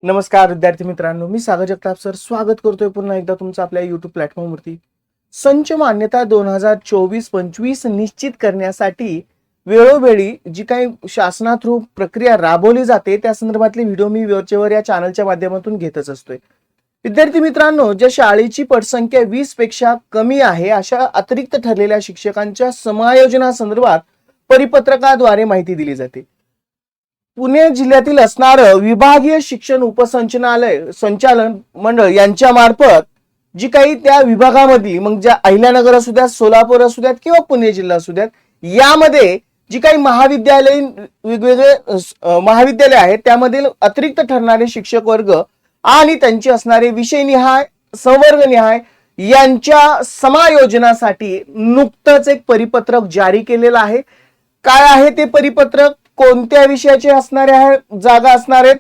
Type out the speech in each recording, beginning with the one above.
नमस्कार विद्यार्थी मित्रांनो, मी सागर जगताप सर स्वागत करतोय पुन्हा एकदा तुमचं आपल्या YouTube प्लॅटफॉर्मवरती. संच मान्यता 2024-25 निश्चित करण्यासाठी वेळोवेळी जी काही शासना थ्रू प्रक्रिया राबवली जाते त्या संदर्भातले व्हिडिओ मी वरचेवर या चॅनलच्या माध्यमातून घेतच असतोय. विद्यार्थी मित्रांनो, ज्या शाळेची पटसंख्या 20 पेक्षा कमी आहे अशा अतिरिक्त ठरलेल्या शिक्षकांच्या समायोजनासंदर्भात परिपत्रकाद्वारे माहिती दिली जाते. पुणे जिल्ह्यातील असणारं विभागीय शिक्षण संचालन मंडळ यांच्या मार्फत जी काही त्या विभागामधली मग ज्या अहिल्यानगर असू द्यात, सोलापूर असू द्यात किंवा पुणे जिल्हा असू द्यात, यामध्ये जी काही वेगवेगळे महाविद्यालय आहेत त्यामधील अतिरिक्त ठरणारे शिक्षक वर्ग आणि त्यांचे असणारे विषयनिहाय संवर्गनिहाय यांच्या समायोजनासाठी नुकतंच एक परिपत्रक जारी केलेलं आहे. काय आहे ते परिपत्रक, कोणत्या विषयाचे असणारे आहे जागा असणार आहेत,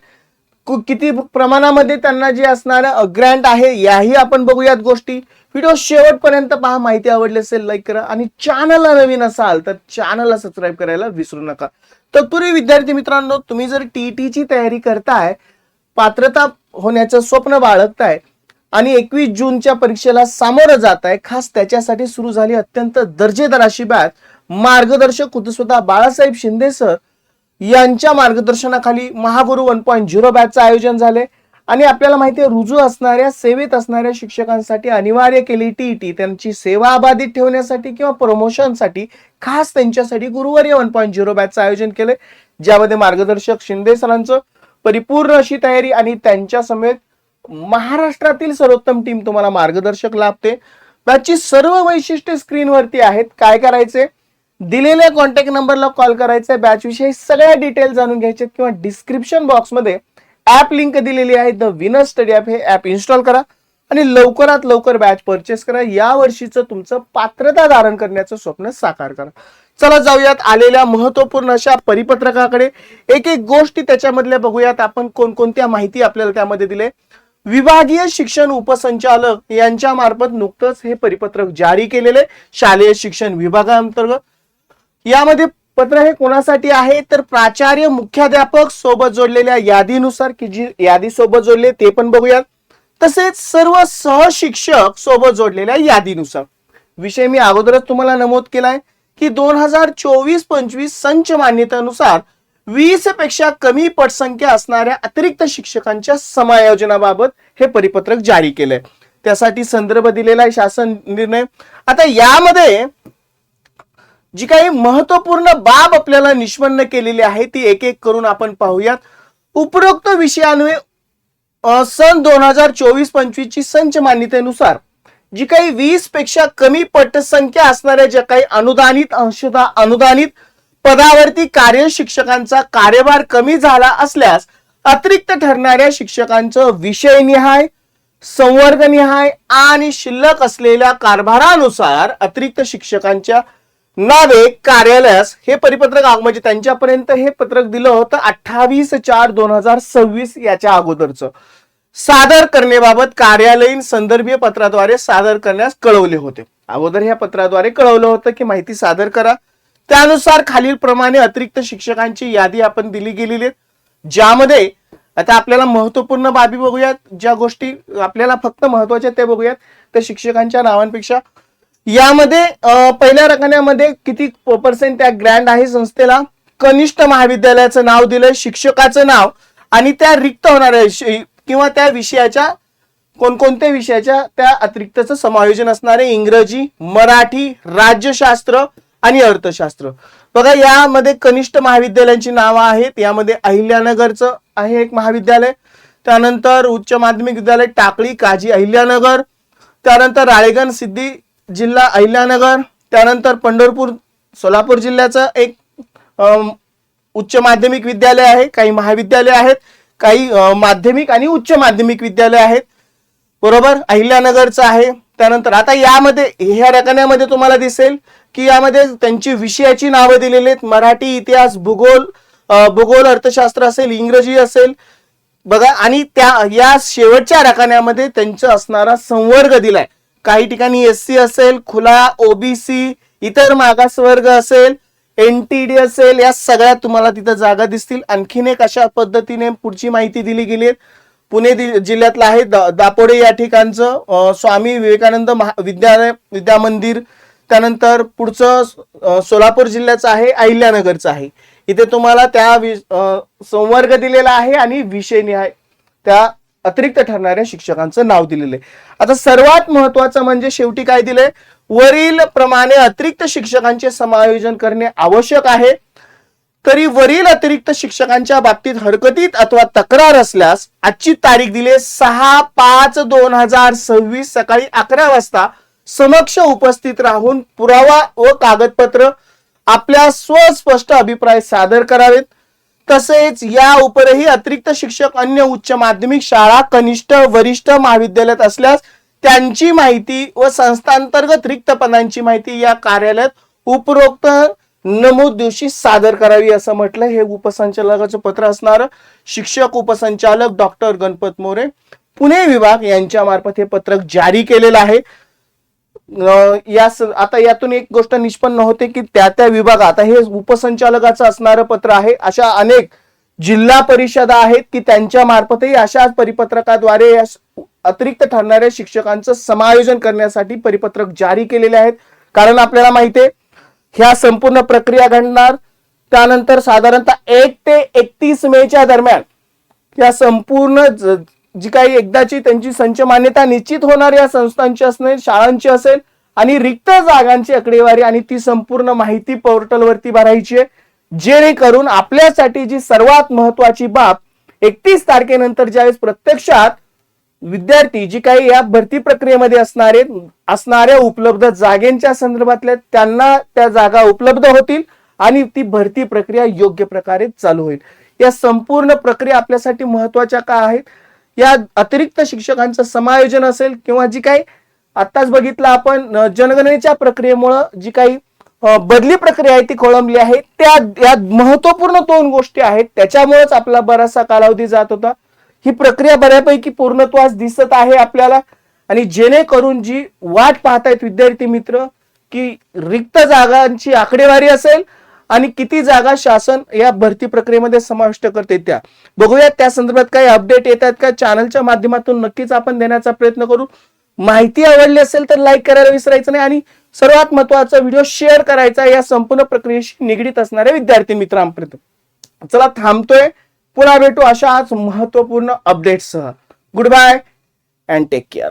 किती प्रमाणामध्ये त्यांना जे असणार ग्रँट आहे याही आपण बघूयात गोष्टी. व्हिडिओ शेवटपर्यंत पहा. माहिती आवडली असेल लाईक करा आणि चॅनलला नवीन असाल तर चॅनलला सबस्क्राईब करायला विसरू नका. तत्पूर्वी विद्यार्थी मित्रांनो, तुम्ही जर टीईटीची तयारी करताय, पात्रता होण्याचं स्वप्न बाळगताय आणि 21 जूनच्या परीक्षेला सामोरं जात आहे, खास त्याच्यासाठी सुरू झाली अत्यंत दर्जेदार अशी बॅच. मार्गदर्शक खुद्द स्वतः बाळासाहेब शिंदे सर यांच्या मार्गदर्शनाखाली महागुरु 1.0 बॅचचं आयोजन झाले आणि आपल्याला माहिती आहे रुजू असणाऱ्या सेवेत असणाऱ्या शिक्षकांसाठी अनिवार्य केली टीईटी. त्यांची सेवा अबाधित ठेवण्यासाठी किंवा प्रमोशनसाठी खास त्यांच्यासाठी गुरुवारी 1.0 बॅचचं आयोजन केले, ज्यामध्ये मार्गदर्शक शिंदे सरांचं परिपूर्ण अशी तयारी आणि त्यांच्या समेत महाराष्ट्रातील सर्वोत्तम टीम तुम्हाला मार्गदर्शक लाभते. बॅचची सर्व वैशिष्ट्ये स्क्रीनवरती आहेत. काय करायचे, दिलेल्या कॉन्टॅक्ट नंबरला कॉल करायचा, बॅच विषयी सगळ्या डिटेल जाणून घ्यायचे किंवा डिस्क्रिप्शन बॉक्समध्ये ऍप लिंक दिलेली आहे. द विनर स्टडी ऍप, हे ऍप इन्स्टॉल करा आणि लवकरात लवकर बॅच परचेस करा. या वर्षीचं तुमचं पात्रता धारण करण्याचं स्वप्न साकार करा. चला जाऊयात आलेल्या महत्वपूर्ण अशा परिपत्रकाकडे. एक एक गोष्टी त्याच्यामधल्या बघूयात आपण, कोणकोणत्या माहिती आपल्याला त्यामध्ये दिले. विभागीय शिक्षण उपसंचालक यांच्या मार्फत नुकतंच हे परिपत्रक जारी केलेले शालेय शिक्षण विभागाअंतर्गत. यामध्ये पत्र हे कोणासाठी आहे तर प्राचार्य मुख्याध्यापक सोबत जोडलेल्या यादीनुसार, की जी यादी सोबत जोडले ते पण बघूयात, तसेच सर्व सहशिक्षक सोबत जोडलेल्या यादीनुसार. विषय मी अगोदरच तुम्हाला नमूद केलाय की 2024-25 संच मान्यतेनुसार 20 पेक्षा कमी पटसंख्या असणाऱ्या अतिरिक्त शिक्षकांच्या समायोजनाबाबत हे परिपत्रक जारी केलंय. त्यासाठी संदर्भ दिलेला आहे शासन निर्णय. आता यामध्ये जी काही महत्वपूर्ण बाब आपल्याला निष्पन्न केलेली आहे ती एक एक करून आपण पाहूयात. उपरोक्त विषयान्वये सन 2024-25 ची संच मान्यतेनुसार जी काही 20 पेक्षा कमी पटसंख्या असणाऱ्या ज्या काही अनुदानित पदावरती कार्य शिक्षकांचा कार्यभार कमी झाला असल्यास अतिरिक्त ठरणाऱ्या शिक्षकांचं विषयनिहाय संवर्गनिहाय आणि शिल्लक असलेल्या कारभारानुसार अतिरिक्त शिक्षकांच्या नावे कार्यालयास हे परिपत्रक म्हणजे त्यांच्यापर्यंत हे पत्रक दिलं होतं 28/4/2026 याच्या अगोदरचं सादर करण्याबाबत कार्यालयीन संदर्भीय पत्राद्वारे सादर करण्यास कळवले होते. अगोदर ह्या पत्राद्वारे कळवलं होतं की माहिती सादर करा. त्यानुसार खालील प्रमाणे अतिरिक्त शिक्षकांची यादी आपण दिली गेलेली आहे, ज्यामध्ये आता आपल्याला महत्वपूर्ण बाबी बघूयात. ज्या गोष्टी आपल्याला फक्त महत्वाच्या ते बघूयात. त्या शिक्षकांच्या नावांपेक्षा यामध्ये पहिल्या रकान्यामध्ये किती पर्सेंट त्या ग्रँट आहे संस्थेला, कनिष्ठ महाविद्यालयाचं नाव दिलंय, शिक्षकाचं नाव आणि त्या रिक्त होणाऱ्या किंवा त्या विषयाच्या कोणकोणत्या विषयाच्या त्या अतिरिक्तचं समायोजन असणारे इंग्रजी, मराठी, राज्यशास्त्र आणि अर्थशास्त्र. बघा यामध्ये कनिष्ठ महाविद्यालयांची नावं आहेत. यामध्ये अहिल्यानगरचं आहे एक महाविद्यालय, त्यानंतर उच्च माध्यमिक विद्यालय टाकळी काजी अहिल्यानगर, त्यानंतर राळेगण सिद्धी जिल्हा अहिल्यानगर, त्यानंतर पंढरपूर सोलापूर जिल्ह्याचं एक उच्च माध्यमिक विद्यालय आहे. काही महाविद्यालय आहेत, काही माध्यमिक आणि उच्च माध्यमिक विद्यालय आहेत, बरोबर, अहिल्यानगरचं आहे. त्यानंतर आता यामध्ये ह्या रकान्यामध्ये तुम्हाला दिसेल की यामध्ये त्यांची विषयाची नावं दिलेली आहेत. मराठी, इतिहास, भूगोल अर्थशास्त्र असेल, इंग्रजी असेल, बघा. आणि त्या या शेवटच्या रकान्यामध्ये त्यांचा असणारा संवर्ग दिलाय. काही ठिकाणी एससी असेल, खुला, ओबीसी, इतर मागासवर्ग असेल, एनटीडी असेल, या सगळ्या तुम्हाला तिथं जागा दिसतील. आणखीन एक अशा पद्धतीने पुढची माहिती दिली गेली. पुणे जिल्ह्यातलं आहे दापोडे या ठिकाणचं स्वामी विवेकानंद विद्या मंदिर. त्यानंतर पुढचं सोलापूर जिल्ह्याचं आहे, अहिल्यानगरचं आहे. इथे तुम्हाला त्या संवर्ग दिलेला आहे आणि विषय निहाय त्या अतिरिक्त ठरणाऱ्या शिक्षकांचं नाव दिलेलं आहे. आता सर्वात महत्वाचं म्हणजे शेवटी काय दिलंय, वरील प्रमाणे अतिरिक्त शिक्षकांचे समायोजन करणे आवश्यक आहे. तरी वरील अतिरिक्त शिक्षकांच्या बाबतीत हरकतीत अथवा तक्रार असल्यास आजची तारीख दिली 6/5/2026 सकाळी 11 वाजता समक्ष उपस्थित राहून पुरावा व कागदपत्र आपल्या स्वस्पष्ट अभिप्राय सादर करावेत. तसेच या उपरही अतिरिक्त शिक्षक अन्य उच्च माध्यमिक शाळा, कनिष्ठ वरिष्ठ महाविद्यालयात असल्यास त्यांची माहिती व संस्थांतर्गत रिक्त पदांची माहिती या कार्यालयात उपरोक्त नमूद दिवशी सादर करावी असं म्हटलं. हे उपसंचालकाचं पत्र असणार. शिक्षक उपसंचालक डॉक्टर गणपत मोरे, पुणे विभाग यांच्या मार्फत हे पत्रक जारी केलेलं आहे. आता यातून एक गोष्ट निष्पन्न होते की त्या विभागात हे उपसंचालकाचं असणारं पत्र आहे. अशा अनेक जिल्हा परिषदा आहेत की त्यांच्या मार्फतही अशाच परिपत्रकाद्वारे अतिरिक्त ठरणाऱ्या शिक्षकांचं समायोजन करण्यासाठी परिपत्रक जारी केलेले आहेत. कारण आपल्याला माहिती आहे ह्या संपूर्ण प्रक्रिया घडणार. त्यानंतर साधारणतः 1 ते 31 मेच्या दरम्यान या संपूर्ण जी काही एकदाची त्यांची संच मान्यता निश्चित होणार या संस्थांची असेल, शाळांची असेल आणि रिक्त जागांची आकडेवारी आणि ती संपूर्ण माहिती पोर्टलवरती भरायची आहे. जेणेकरून आपल्यासाठी जी सर्वात महत्वाची बाब 31 तारखेनंतर ज्यावेळेस प्रत्यक्षात विद्यार्थी जी काही या भरती प्रक्रियेमध्ये असणाऱ्या उपलब्ध जागेंच्या संदर्भातल्या त्यांना त्या जागा उपलब्ध होतील आणि ती भरती प्रक्रिया योग्य प्रकारे चालू होईल. या संपूर्ण प्रक्रिया आपल्यासाठी महत्वाच्या का आहेत, या अतिरिक्त शिक्षकांचं समायोजन असेल किंवा जी काही आताच बघितलं आपण जनगणनेच्या प्रक्रियेमुळे जी काही बदली प्रक्रिया आहे ती खोळंबली आहे. या महत्वपूर्ण 2 गोष्टी आहेत. त्याच्यामुळेच आपला बराचसा कालावधी जात होता. ही प्रक्रिया बऱ्यापैकी पूर्णत्वास दिसत आहे आपल्याला आणि जेणेकरून जी वाट पाहतायत विद्यार्थी मित्र की रिक्त जागांची आकडेवारी असेल आणि किती जागा शासन या भरती प्रक्रियेमध्ये समाविष्ट करते त्या बघूयात. त्या संदर्भात काही अपडेट येतात का चॅनलच्या माध्यमातून नक्कीच आपण देण्याचा प्रयत्न करू. माहिती आवडली असेल तर लाईक करायला विसरायचं नाही आणि सर्वात महत्वाचा व्हिडिओ शेअर करायचा या संपूर्ण प्रक्रियेशी निगडीत असणाऱ्या विद्यार्थी मित्रांपर्यंत. चला थांबतोय, पुन्हा भेटू अशाच महत्वपूर्ण अपडेट्ससह. Goodbye and take care.